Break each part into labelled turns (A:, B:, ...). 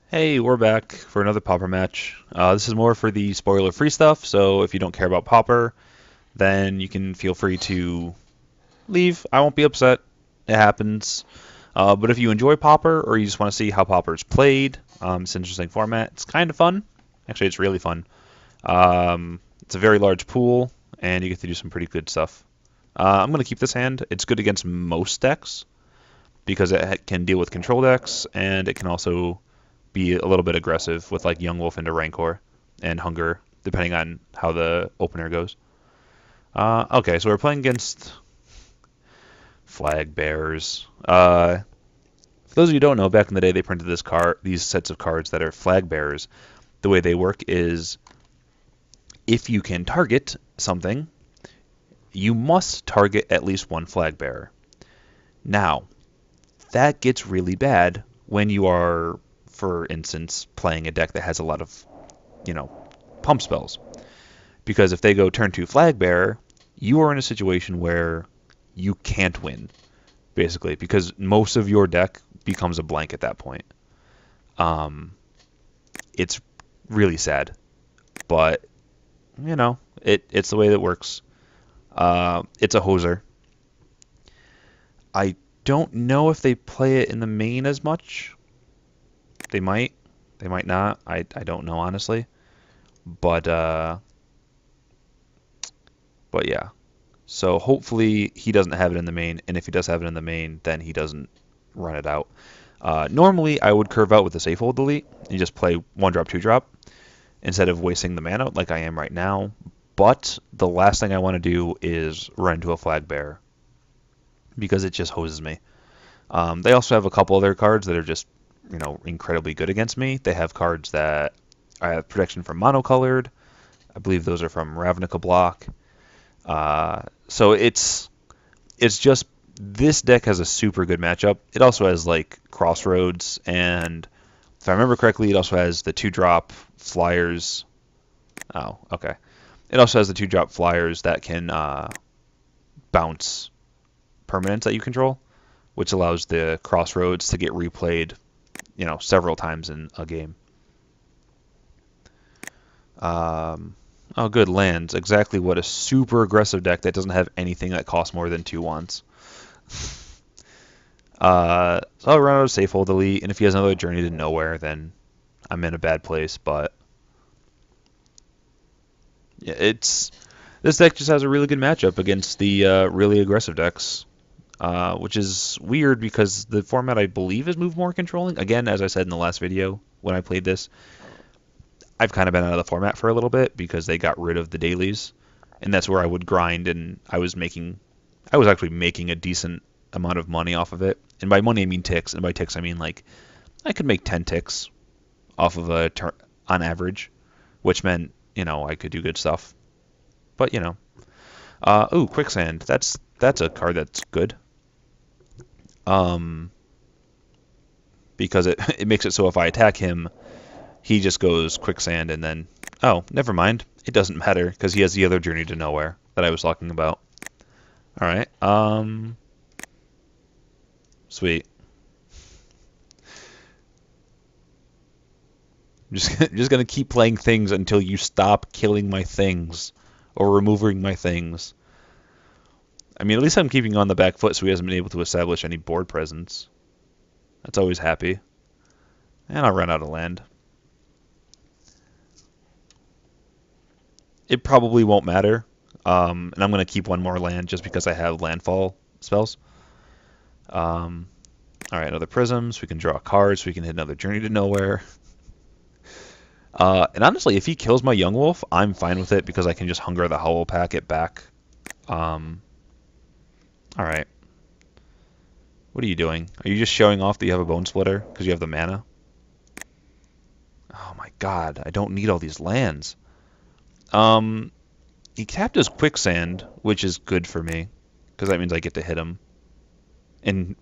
A: Hey, we're back for another Pauper match. This is more for the spoiler-free stuff, so if you don't care about Pauper, then you can feel free to leave. I won't be upset. It happens. But if you enjoy Pauper, or you just want to see how Pauper's played, it's an interesting format. It's kind of fun. Actually, it's really fun. It's a very large pool, and you get to do some pretty good stuff. I'm going to keep this hand. It's good against most decks, because it can deal with control decks, and it can also be a little bit aggressive with like Young Wolf into Rancor and Hunger, depending on how the opener goes. Okay, so we're playing against Flag Bearers. For those of you who don't know, back in the day they printed these sets of cards that are Flag Bearers. The way they work is if you can target something, you must target at least one Flag Bearer. Now, that gets really bad when you are, for instance, playing a deck that has a lot of, pump spells. Because if they go turn 2 Flag Bearer, you are in a situation where you can't win, basically, because most of your deck becomes a blank at that point. It's really sad, but, it's the way that it works. It's a hoser. I don't know if they play it in the main as much. They might. They might not. I don't know, honestly. But yeah. So hopefully he doesn't have it in the main, and if he does have it in the main, then he doesn't run it out. Normally, I would curve out with the safe hold delete. You just play 1-drop, 2-drop, instead of wasting the mana like I am right now. But the last thing I want to do is run into a Flag Bearer, because it just hoses me. They also have a couple other cards that are just, incredibly good against me. They have cards that I have protection from monocolored. I believe those are from Ravnica block. So it's just this deck has a super good matchup. It also has like Crossroads, and if I remember correctly, it also has the 2-drop flyers. Oh, okay. It also has the 2-drop flyers that can bounce permanents that you control, which allows the Crossroads to get replayed, several times in a game. Oh, good, lands. Exactly what a super aggressive deck that doesn't have anything that costs more than 2 wants. So I'll run out of safe hold delete, and if he has another Journey to Nowhere, then I'm in a bad place. But yeah, this deck just has a really good matchup against the really aggressive decks, which is weird because the format I believe is move more controlling. Again, as I said in the last video when I played this, I've kind of been out of the format for a little bit because they got rid of the dailies, and that's where I would grind, and I was actually making a decent amount of money off of it. And by money I mean ticks, and by ticks I mean like I could make 10 ticks off of a turn on average, which meant I could do good stuff. But ooh, quicksand. That's a card that's good. Um, because it makes it so if I attack him, he just goes quicksand, and then oh, never mind. It doesn't matter because he has the other Journey to Nowhere that I was talking about. All right. Sweet. I'm just gonna keep playing things until you stop killing my things or removing my things. I mean, at least I'm keeping on the back foot so he hasn't been able to establish any board presence. That's always happy. And I'll run out of land. It probably won't matter. And I'm going to keep one more land just because I have landfall spells. All right, another prisms. We can draw cards. We can hit another Journey to Nowhere. And honestly, if he kills my Young Wolf, I'm fine with it because I can just Hunger the Howl Pack it back. All right. What are you doing? Are you just showing off that you have a Bone Splitter because you have the mana? Oh my god, I don't need all these lands. He tapped his Quicksand, which is good for me because that means I get to hit him. And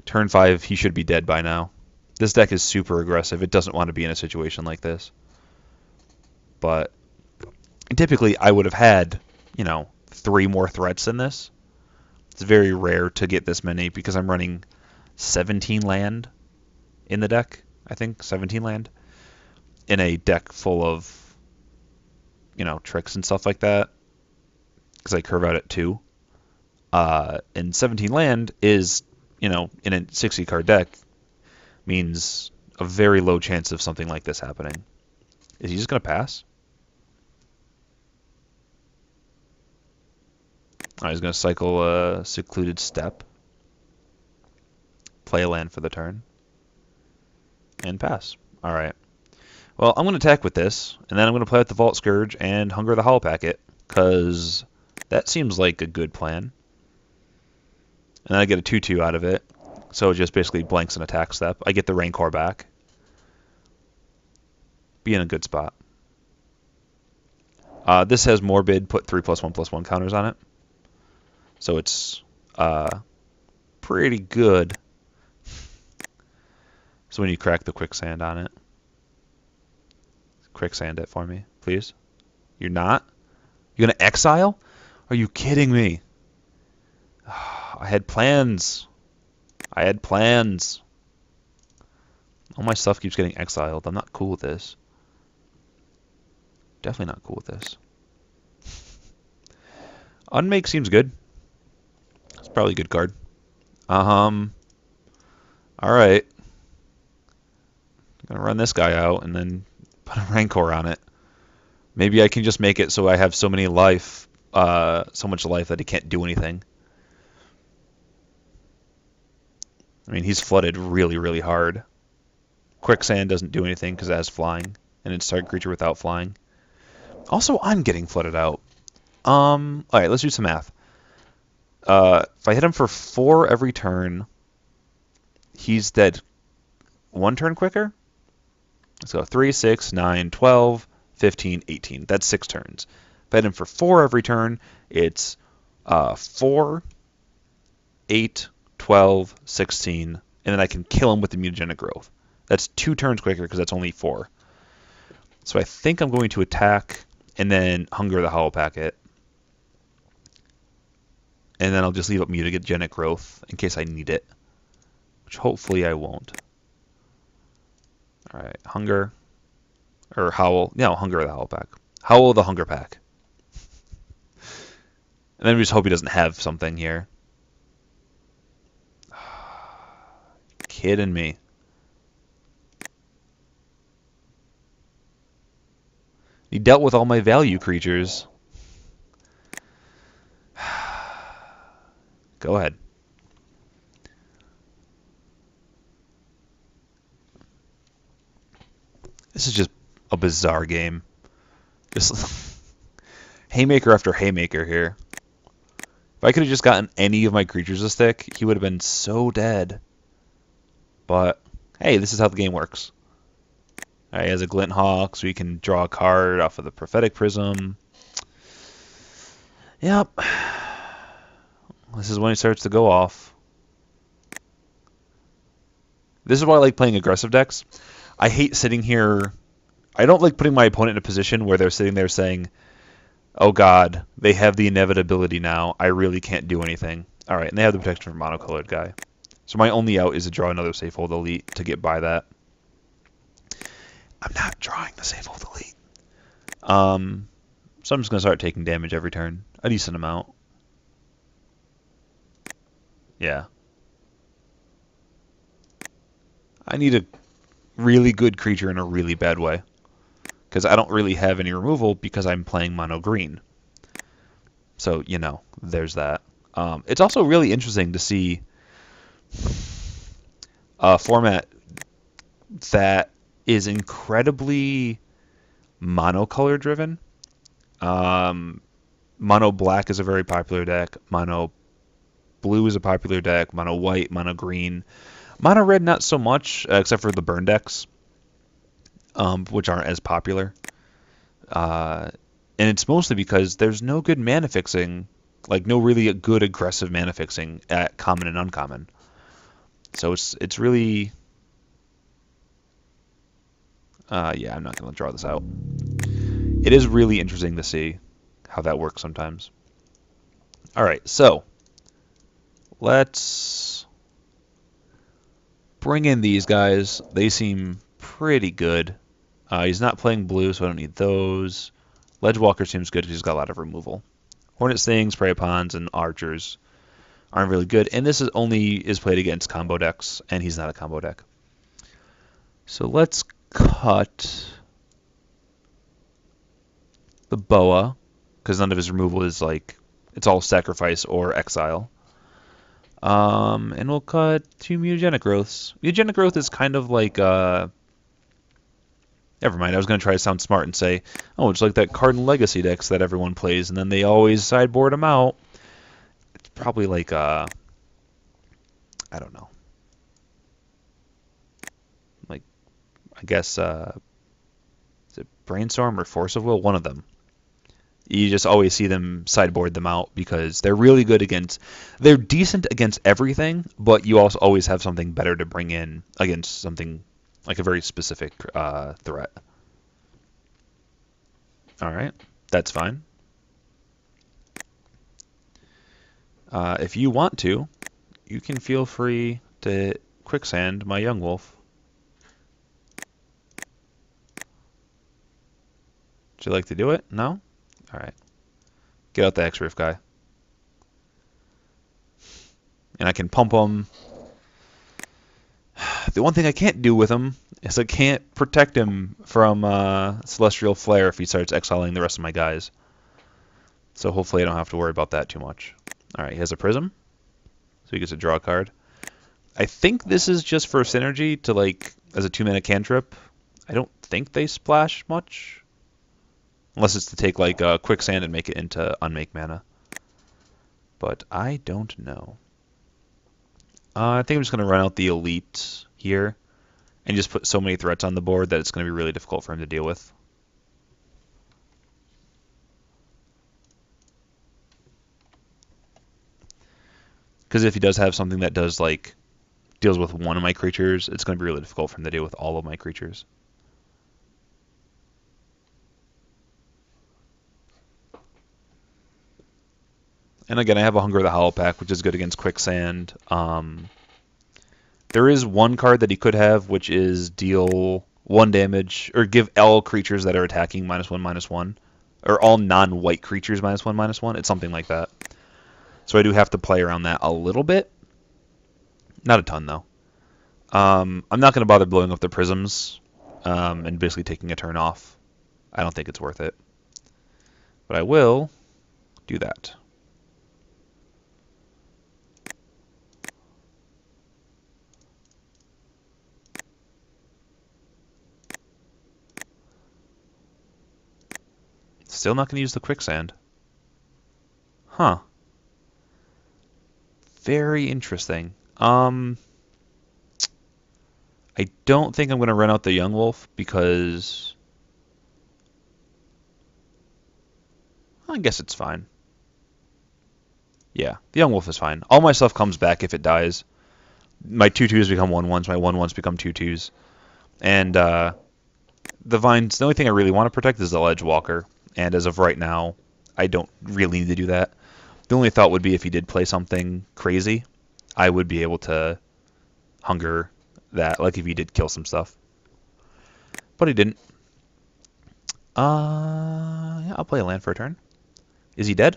A: turn 5, he should be dead by now. This deck is super aggressive. It doesn't want to be in a situation like this. But typically, I would have had, 3 more threats than this. It's very rare to get this many because I'm running 17 land. in the deck, I think, 17 land, in a deck full of, tricks and stuff like that, because I curve out at 2. And 17 land is, in a 60 card deck, means a very low chance of something like this happening. Is he just going to pass? Oh, he's going to cycle a Secluded Step, play a land for the turn, and pass. All right. Well, I'm going to attack with this, and then I'm going to play with the Vault Scourge and Hunger the Hollow Packet, because that seems like a good plan. And then I get a 2/2 out of it, so it just basically blanks an attack step. I get the Rancor back. Be in a good spot. This has Morbid, put 3+1/+1 counters on it. So it's pretty good. So when you crack the Quicksand on it, Quicksand it for me, please. You're not? You're going to exile? Are you kidding me? I had plans. All my stuff keeps getting exiled. I'm not cool with this. Definitely not cool with this. Unmake seems good. It's probably a good card. Alright. I'm going to run this guy out and then put a Rancor on it. Maybe I can just make it so I have so much life that he can't do anything. I mean, he's flooded really, really hard. Quicksand doesn't do anything because it has flying, and it's target creature without flying. Also, I'm getting flooded out. Alright, let's do some math. If I hit him for 4 every turn, he's dead 1 turn quicker. Let's go 3, 6, 9, 12, 15, 18. That's 6 turns. If I hit him for 4 every turn, it's 4, 8, 12, 16, and then I can kill him with the Mutagenic Growth. That's 2 turns quicker because that's only 4. So I think I'm going to attack and then Hunger the Hollow Packet. And then I'll just leave up Mutagenic Growth in case I need it, which hopefully I won't. Alright, Hunger. Or Howl. No, Hunger the Howl Pack. Howl the Hunger Pack. And then we just hope he doesn't have something here. Kidding me. He dealt with all my value creatures. Go ahead. This is just a bizarre game. Just haymaker after haymaker here. If I could have just gotten any of my creatures to stick, he would have been so dead. But, hey, this is how the game works. He has a Glint Hawk, so he can draw a card off of the Prophetic Prism. Yep. This is when he starts to go off. This is why I like playing aggressive decks. I hate sitting here. I don't like putting my opponent in a position where they're sitting there saying, oh god, they have the inevitability now. I really can't do anything. Alright, and they have the protection from monocolored guy. So my only out is to draw another Safehold Elite to get by that. I'm not drawing the Safehold Elite. So I'm just going to start taking damage every turn. A decent amount. Yeah. I need a really good creature in a really bad way. Because I don't really have any removal because I'm playing mono green. So, there's that. It's also really interesting to see a format that is incredibly monocolor driven. Mono black is a very popular deck. Mono blue is a popular deck. Mono white, mono green. Mono red, not so much, except for the burn decks, which aren't as popular. And it's mostly because there's no good mana fixing, like no really good aggressive mana fixing at common and uncommon. So it's really... yeah, I'm not going to draw this out. It is really interesting to see how that works sometimes. Alright, so let's bring in these guys. They seem pretty good. He's not playing blue, so I don't need those. Ledgewalker seems good because he's got a lot of removal. Hornet Stings, Prey Pawns, and Archers aren't really good. And this is played against combo decks, and he's not a combo deck. So let's cut the Boa, because none of his removal is like, it's all sacrifice or exile. And we'll cut 2 Mutagenic Growths. Mutagenic Growth is kind of like, never mind, I was going to try to sound smart and say, oh, it's like that Card and Legacy decks that everyone plays, and then they always sideboard them out. It's probably like, I don't know. Like, I guess, is it Brainstorm or Force of Will? One of them. You just always see them sideboard them out because they're really good against, they're decent against everything, but you also always have something better to bring in against something like a very specific threat. Alright, that's fine. If you want to, you can feel free to quicksand my young wolf. Would you like to do it? No? Alright. Get out the X-Riff guy. And I can pump him. The one thing I can't do with him is I can't protect him from Celestial Flare if he starts exiling the rest of my guys. So hopefully I don't have to worry about that too much. Alright, he has a Prism. So he gets to draw a card. I think this is just for synergy to like, as a 2-mana cantrip. I don't think they splash much. Unless it's to take like Quicksand and make it into unmake mana. But I don't know. I think I'm just going to run out the Elite here. And just put so many threats on the board that it's going to be really difficult for him to deal with. Because if he does have something that does like deals with one of my creatures, it's going to be really difficult for him to deal with all of my creatures. And again, I have a Hunger of the Hollow Pack, which is good against Quicksand. There is one card that he could have, which is deal 1 damage, or give all creatures that are attacking -1/-1, or all non-white creatures -1/-1. It's something like that. So I do have to play around that a little bit. Not a ton, though. I'm not going to bother blowing up the prisms and basically taking a turn off. I don't think it's worth it. But I will do that. Still not going to use the quicksand. Huh. Very interesting. I don't think I'm going to run out the young wolf because I guess it's fine. Yeah, the young wolf is fine. All my stuff comes back if it dies. My 2/2s become 1/1s, my 1/1s become 2/2s. And the vines, the only thing I really want to protect is the ledge walker. And as of right now, I don't really need to do that. The only thought would be if he did play something crazy, I would be able to hunger that, like if he did kill some stuff. But he didn't. Yeah, I'll play a land for a turn. Is he dead?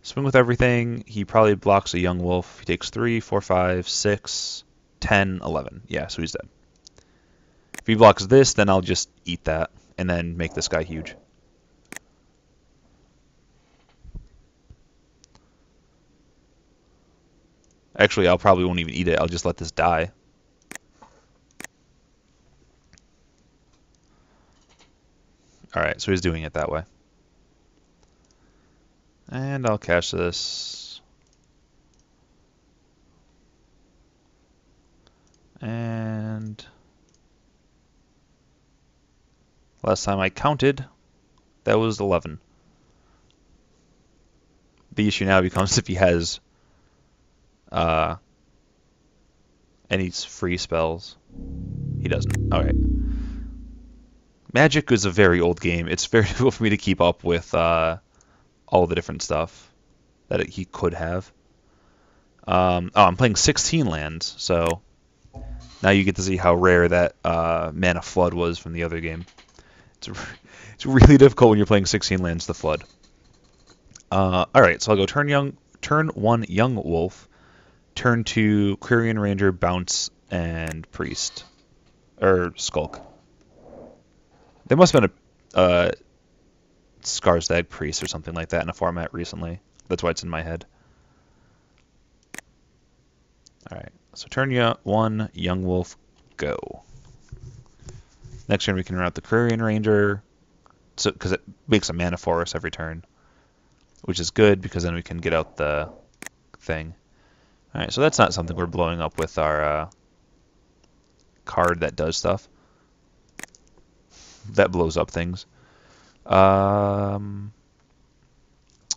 A: Swing with everything. He probably blocks a young wolf. He takes 3, 4, 5, 6, 10, 11. Yeah, so he's dead. If he blocks this, then I'll just eat that and then make this guy huge. Actually, I'll probably won't even eat it. I'll just let this die. Alright, so he's doing it that way. And I'll cash this. And last time I counted, that was 11. The issue now becomes if he has any free spells. He doesn't. Alright. Magic is a very old game. It's very difficult for me to keep up with all the different stuff that he could have. Oh, I'm playing 16 lands, so Now you get to see how rare that Mana Flood was from the other game. It's, it's really difficult when you're playing 16 lands to flood. Alright, so I'll go turn 1 Young Wolf, turn 2 Quirion Ranger, Bounce, and Priest. Or Skulk. There must have been a Scarstag Priest or something like that in a format recently. That's why it's in my head. Alright, so turn 1 Young Wolf, go. Next turn we can run out the Quirion Ranger, because it makes a mana for us every turn, which is good because then we can get out the thing. Alright, so that's not something we're blowing up with our card that does stuff. That blows up things. Do I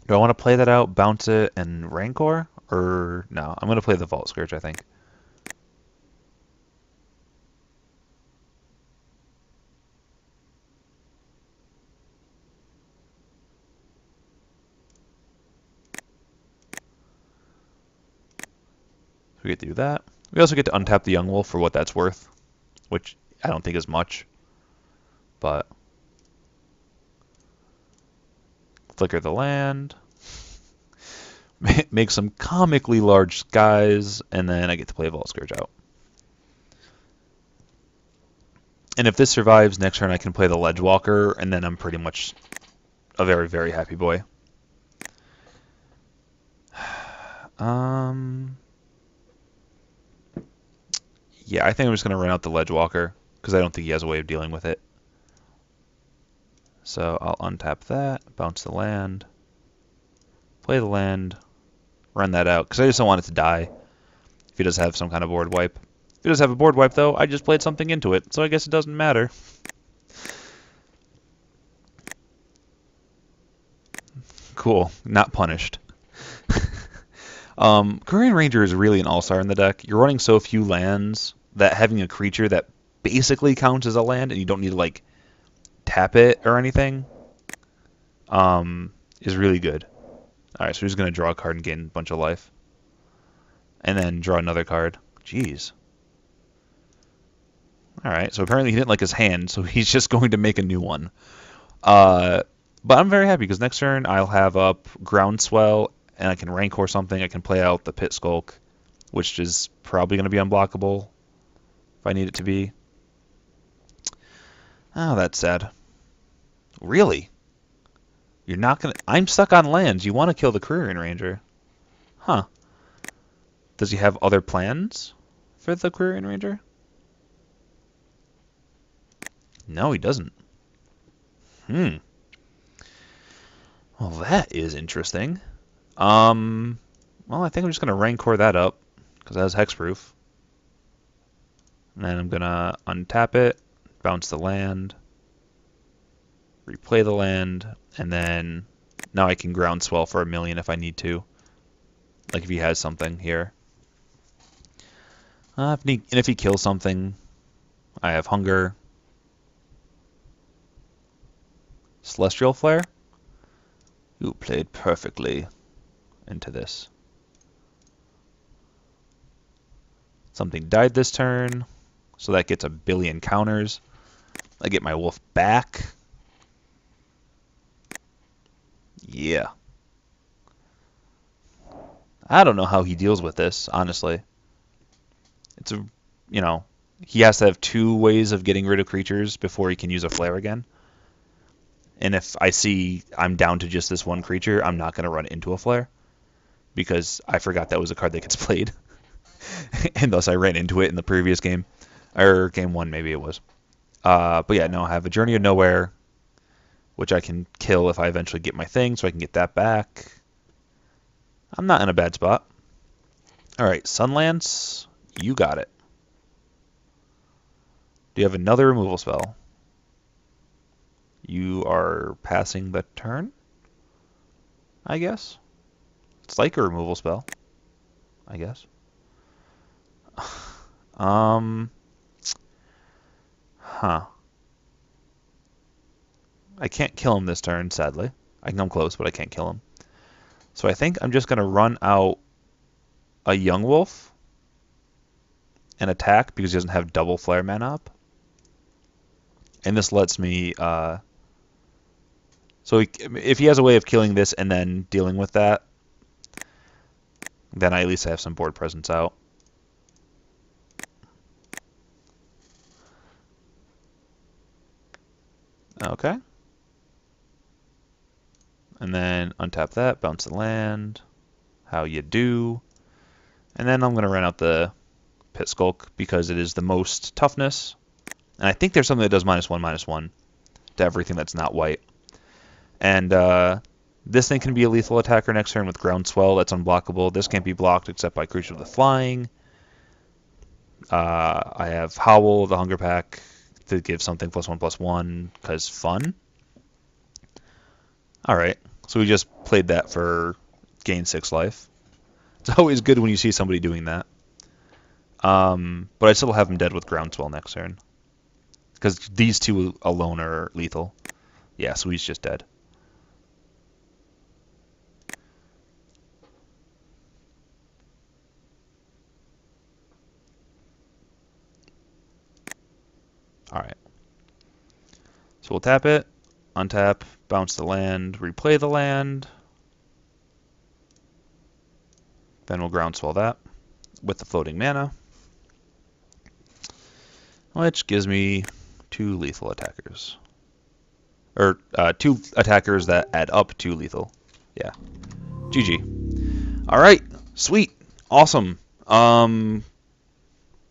A: want to play that out, bounce it, and Rancor? Or no, I'm going to play the Vault Scourge, I think. We get to do that. We also get to untap the Young Wolf for what that's worth, which I don't think is much, but flicker the land, make some comically large skies, and then I get to play Vault Scourge out. And if this survives, next turn I can play the Ledgewalker, and then I'm pretty much a very, very happy boy. Yeah, I think I'm just going to run out the Ledgewalker, because I don't think he has a way of dealing with it. So I'll untap that, bounce the land, play the land, run that out, because I just don't want it to die if he does have some kind of board wipe. If he does have a board wipe, though, I just played something into it, so I guess it doesn't matter. Cool, not punished. Quirion Ranger is really an all-star in the deck. You're running so few lands that having a creature that basically counts as a land and you don't need to, like, tap it or anything is really good. Alright, so he's going to draw a card and gain a bunch of life. And then draw another card. Jeez. Alright, so apparently he didn't like his hand, so he's just going to make a new one. But I'm very happy because next turn I'll have up Groundswell and I can Rancor something. I can play out the Pit Skulk, which is probably going to be unblockable if I need it to be. Oh, that's sad. Really? You're not going to... I'm stuck on lands. You want to kill the Quirion Ranger. Huh. Does he have other plans for the Quirion Ranger? No, he doesn't. Well, that is interesting. Well, I think I'm just going to Rancor that up, because that has Hexproof. And then I'm going to untap it, bounce the land, replay the land, and then now I can Groundswell for 1,000,000 if I need to. Like if he has something here. If he kills something, I have Hunger. Celestial Flare? You played perfectly into this. Something died this turn, so that gets 1,000,000,000 counters. I get my wolf back. Yeah. I don't know how he deals with this, honestly. It's he has to have 2 ways of getting rid of creatures before he can use a flare again. And if I see I'm down to just this one creature, I'm not going to run into a flare because I forgot that was a card that gets played. And thus I ran into it in the previous game. Or game 1 maybe it was. But yeah, no, I have a Journey of Nowhere, which I can kill if I eventually get my thing, so I can get that back. I'm not in a bad spot. Alright, Sunlance, you got it. Do you have another removal spell? You are passing the turn, I guess. It's like a removal spell, I guess. Huh. I can't kill him this turn, sadly. I can come close, but I can't kill him. So I think I'm just going to run out a Young Wolf and attack because he doesn't have double flare mana up. And this lets me, if he has a way of killing this and then dealing with that, then I at least have some board presence out. Okay. And then untap that, bounce the land. How you do. And then I'm going to run out the Pit Skulk because it is the most toughness. And I think there's something that does -1/-1 to everything that's not white. And this thing can be a lethal attacker next turn with Groundswell. That's unblockable. This can't be blocked except by creatures with flying. I have Howl, the Hunger Pack, to give something +1/+1 because fun. Alright, so we just played that for gain 6 life. It's always good when you see somebody doing that. But I still have him dead with Groundswell next turn. Because these two alone are lethal. Yeah, so he's just dead. Alright. So we'll tap it, untap, bounce the land, replay the land. Then we'll Groundswell that with the floating mana. Which gives me 2 lethal attackers. Or 2 attackers that add up to lethal. Yeah. GG. Alright. Sweet. Awesome.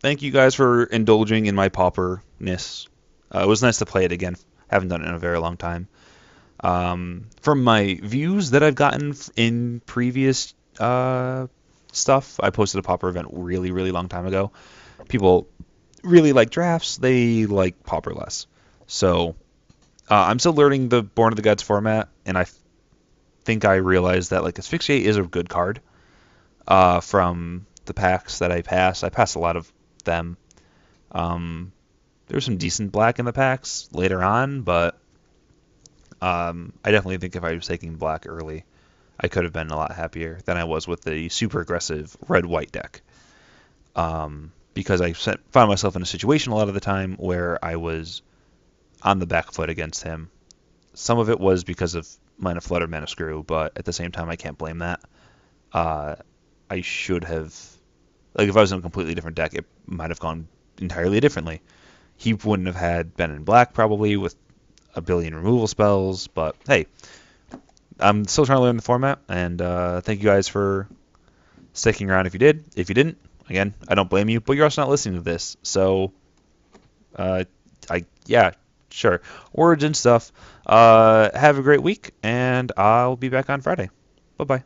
A: Thank you guys for indulging in my Pauper-ness. It was nice to play it again. Haven't done it in a very long time. From my views that I've gotten in previous stuff, I posted a Pauper event really, really long time ago. People really like drafts. They like Pauper less. So I'm still learning the Born of the Gods format, and I think I realized that like Asphyxiate is a good card from the packs that I passed. I passed a lot of them. There's some decent black in the packs later on, but I definitely think if I was taking black early, I could have been a lot happier than I was with the super aggressive red-white deck. Because I found myself in a situation a lot of the time where I was on the back foot against him. Some of it was because of Mana Flutter, Mana Screw, but at the same time, I can't blame that. I should have, like, if I was in a completely different deck, it might have gone entirely differently. He wouldn't have had Ben in Black probably with a billion removal spells, but hey, I'm still trying to learn the format, and thank you guys for sticking around if you did. If you didn't, again, I don't blame you, but you're also not listening to this, so yeah, sure. Words and stuff. Have a great week, and I'll be back on Friday. Bye-bye.